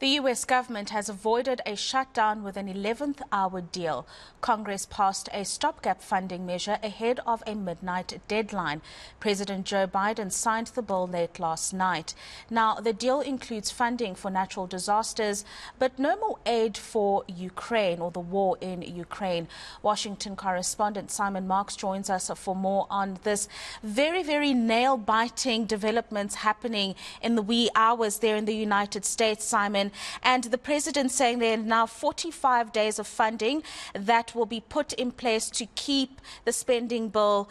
The U.S. government has avoided a shutdown with an 11th hour deal. Congress passed a stopgap funding measure ahead of a midnight deadline. President Joe Biden signed the bill late last night. Now, the deal includes funding for natural disasters, but no more aid for Ukraine or the war in Ukraine. Washington correspondent Simon Marks joins us for more on this very nail-biting developments happening in the wee hours there in the United States, Simon. And the president saying there are now 45 days of funding that will be put in place to keep the spending bill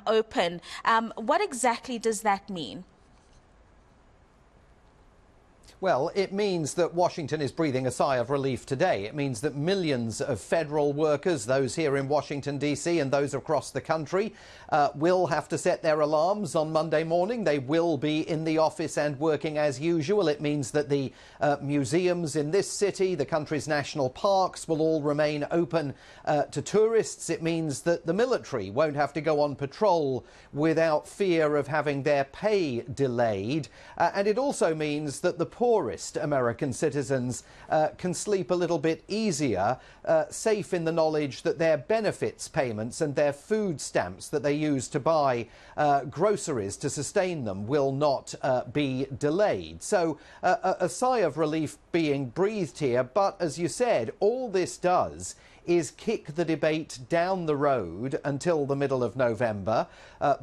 open. What exactly does that mean? Well, it means that Washington is breathing a sigh of relief today. It means that millions of federal workers, those here in Washington, D.C. and those across the country, will have to set their alarms on Monday morning. They will be in the office and working as usual. It means that the museums in this city, the country's national parks, will all remain open to tourists. It means that the military won't have to go on patrol without fear of having their pay delayed. And it also means that the poorest American citizens can sleep a little bit easier, safe in the knowledge that their benefits payments and their food stamps that they use to buy groceries to sustain them will not be delayed. So a sigh of relief being breathed here. But as you said, all this does is kick the debate down the road until the middle of November.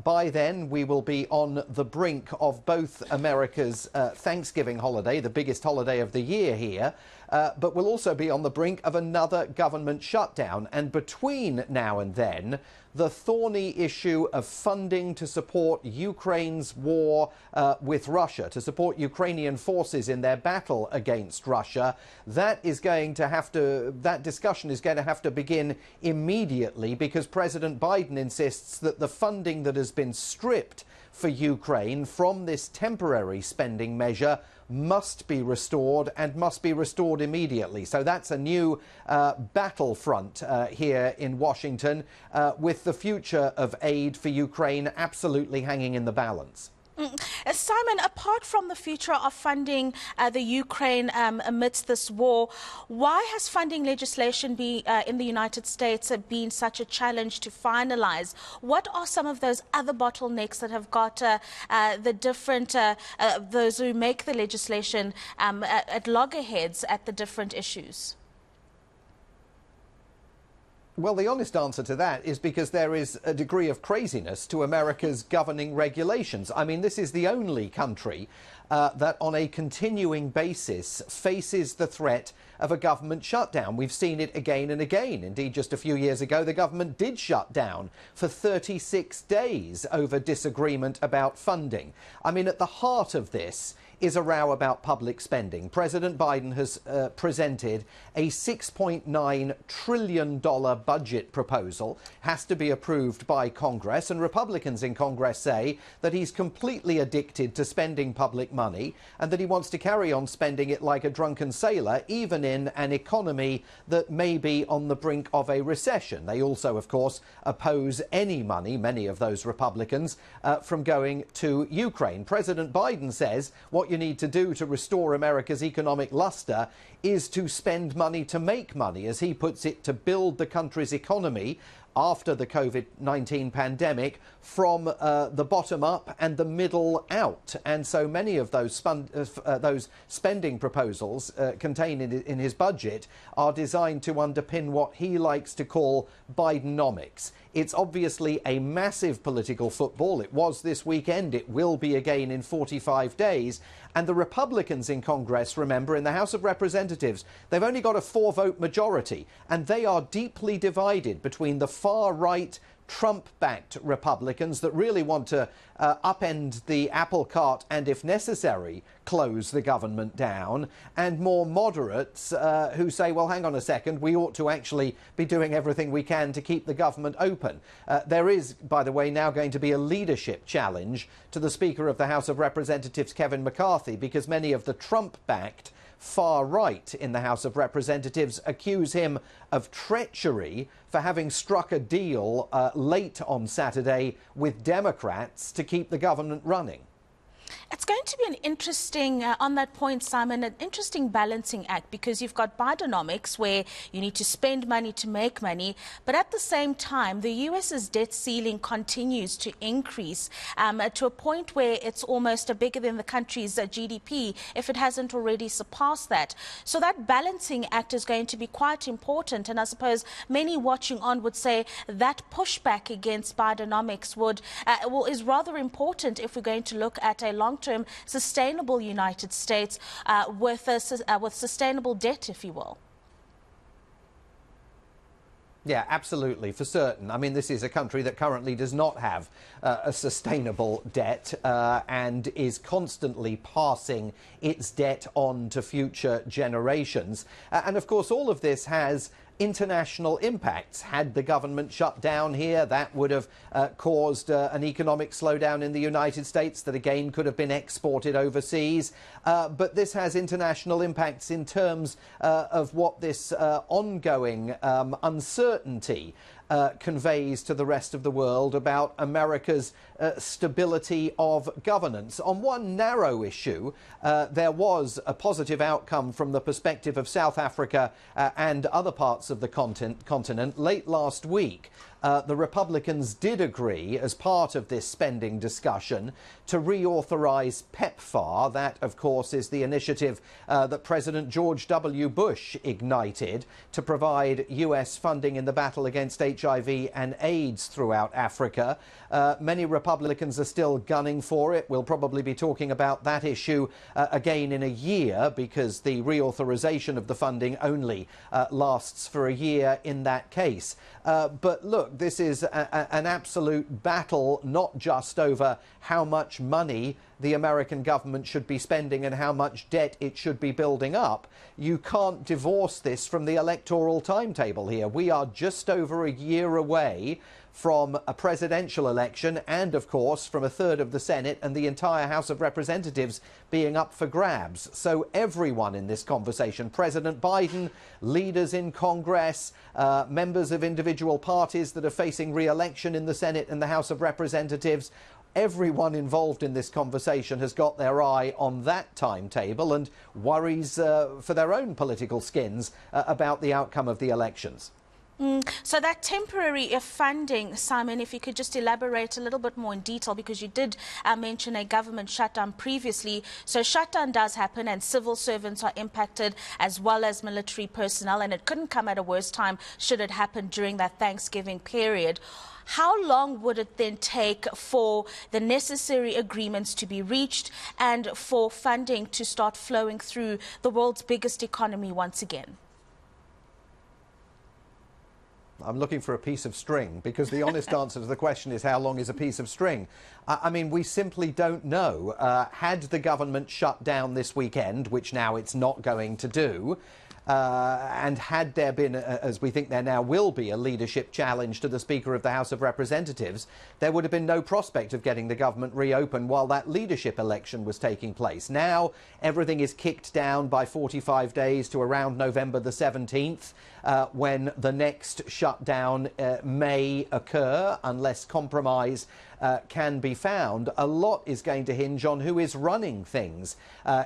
By then, we will be on the brink of both America's Thanksgiving holiday, the biggest holiday of the year here, but we'll also be on the brink of another government shutdown. And between now and then, the thorny issue of funding to support Ukraine's war with Russia, to support Ukrainian forces in their battle against Russia, that discussion is going to have to begin immediately, because President Biden insists that the funding that has been stripped for Ukraine from this temporary spending measure must be restored, and must be restored immediately. So that's a new battlefront here in Washington, with the future of aid for Ukraine absolutely hanging in the balance. Simon, apart from the future of funding the Ukraine amidst this war, why has funding legislation in the United States been such a challenge to finalize? What are some of those other bottlenecks that have got the different, those who make the legislation at loggerheads at the different issues? Well, the honest answer to that is because there is a degree of craziness to America's governing regulations. I mean, this is the only country that on a continuing basis faces the threat of a government shutdown. We've seen it again and again. Indeed, just a few years ago, the government did shut down for 36 days over disagreement about funding. I mean, at the heart of this is a row about public spending. President Biden has presented a $6.9 trillion budget proposal, has to be approved by Congress, and Republicans in Congress say that he's completely addicted to spending public money and that he wants to carry on spending it like a drunken sailor, even in an economy that may be on the brink of a recession. They also, of course, oppose any money, many of those Republicans, from going to Ukraine. President Biden says what you need to do to restore America's economic luster is to spend money to make money, as he puts it, to build the country's economy after the COVID-19 pandemic from the bottom up and the middle out. And so many of those spending proposals contained in his budget are designed to underpin what he likes to call Bidenomics. It's obviously a massive political football. It was this weekend. It will be again in 45 days. And the Republicans in Congress, remember, in the House of Representatives, they've only got a 4-vote majority, and they are deeply divided between the far-right Trump-backed Republicans that really want to upend the apple cart and, if necessary, close the government down, and more moderates who say, well, hang on a second, we ought to actually be doing everything we can to keep the government open. There is, by the way, now going to be a leadership challenge to the Speaker of the House of Representatives, Kevin McCarthy, because many of the Trump-backed far right in the House of Representatives accuse him of treachery for having struck a deal late on Saturday with Democrats to keep the government running. It's going to be an interesting, on that point, Simon, an interesting balancing act, because you've got Bidenomics where you need to spend money to make money, but at the same time, the US's debt ceiling continues to increase to a point where it's almost bigger than the country's GDP, if it hasn't already surpassed that. So that balancing act is going to be quite important, and I suppose many watching on would say that pushback against Bidenomics is rather important if we're going to look at a long-term sustainable United States with sustainable debt, if you will. Yeah, absolutely, for certain. I mean, this is a country that currently does not have a sustainable debt and is constantly passing its debt on to future generations. And of course, all of this has international impacts. Had the government shut down here, that would have caused an economic slowdown in the United States that again could have been exported overseas. But this has international impacts in terms of what this ongoing uncertainty conveys to the rest of the world about America's stability of governance. On one narrow issue, there was a positive outcome from the perspective of South Africa and other parts of the continent. Late last week, the Republicans did agree, as part of this spending discussion, to reauthorize PEPFAR. That, of course, is the initiative that President George W. Bush ignited to provide US funding in the battle against HIV and AIDS throughout Africa. Many Republicans are still gunning for it. We'll probably be talking about that issue again in a year, because the reauthorization of the funding only lasts for a year in that case. But look, this is an absolute battle, not just over how much money the American government should be spending and how much debt it should be building up. You can't divorce this from the electoral timetable here. We are just over a year away from a presidential election and, of course, from a third of the Senate and the entire House of Representatives being up for grabs. So everyone in this conversation, President Biden, leaders in Congress, members of individual parties that are facing re-election in the Senate and the House of Representatives, everyone involved in this conversation has got their eye on that timetable and worries for their own political skins about the outcome of the elections. So that temporary funding, Simon, if you could just elaborate a little bit more in detail, because you did mention a government shutdown previously. So shutdown does happen and civil servants are impacted as well as military personnel, and it couldn't come at a worse time should it happen during that Thanksgiving period. How long would it then take for the necessary agreements to be reached and for funding to start flowing through the world's biggest economy once again? I'm looking for a piece of string, because the honest answer to the question is, how long is a piece of string? I mean, we simply don't know. Had the government shut down this weekend, which now it's not going to do, and had there been, as we think there now will be, a leadership challenge to the Speaker of the House of Representatives, there would have been no prospect of getting the government reopened while that leadership election was taking place. Now, everything is kicked down by 45 days to around November the 17th, when the next shutdown may occur, unless compromise can be found. A lot is going to hinge on who is running things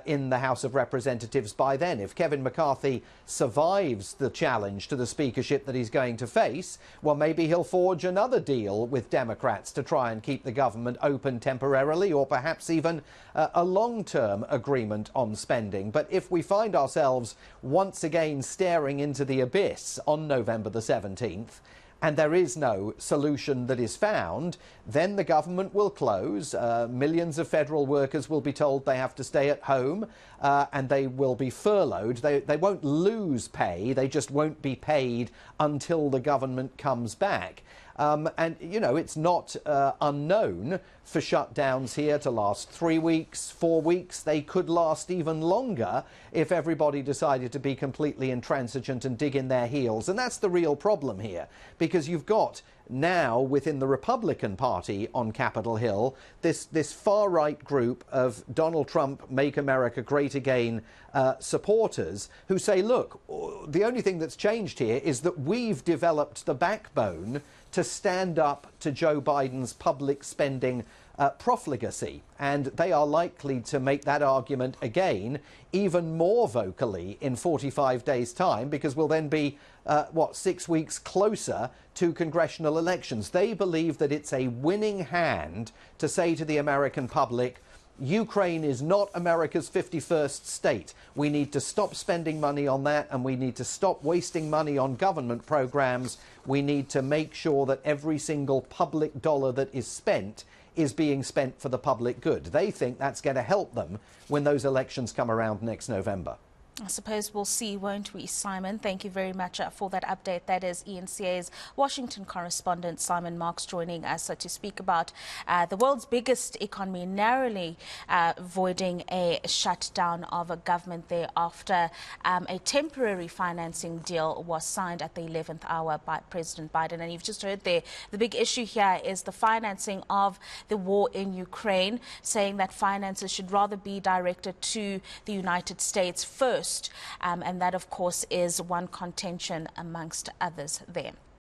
in the House of Representatives by then. If Kevin McCarthy survives the challenge to the speakership that he's going to face, well, maybe he'll forge another deal with Democrats to try and keep the government open temporarily, or perhaps even a long-term agreement on spending. But if we find ourselves once again staring into the abyss on November the 17th, and there is no solution that is found, then the government will close. Millions of federal workers will be told they have to stay at home, and they will be furloughed. They won't lose pay, they just won't be paid until the government comes back. And, you know, it's not unknown for shutdowns here to last 3 weeks, 4 weeks. They could last even longer if everybody decided to be completely intransigent and dig in their heels. And that's the real problem here, because you've got now within the Republican Party on Capitol Hill this far-right group of Donald Trump Make America Great Again supporters who say, look, the only thing that's changed here is that we've developed the backbone to stand up to Joe Biden's public spending profligacy. And they are likely to make that argument again even more vocally in 45 days' time, because we'll then be, 6 weeks closer to congressional elections. They believe that it's a winning hand to say to the American public, Ukraine is not America's 51st state. We need to stop spending money on that, and we need to stop wasting money on government programs. We need to make sure that every single public dollar that is spent is being spent for the public good. They think that's going to help them when those elections come around next November. I suppose we'll see, won't we, Simon? Thank you very much for that update. That is eNCA's Washington correspondent Simon Marks joining us to speak about the world's biggest economy narrowly avoiding a shutdown of a government there after a temporary financing deal was signed at the 11th hour by President Biden. And you've just heard there, the big issue here is the financing of the war in Ukraine, saying that finances should rather be directed to the United States first. And that, of course, is one contention amongst others there.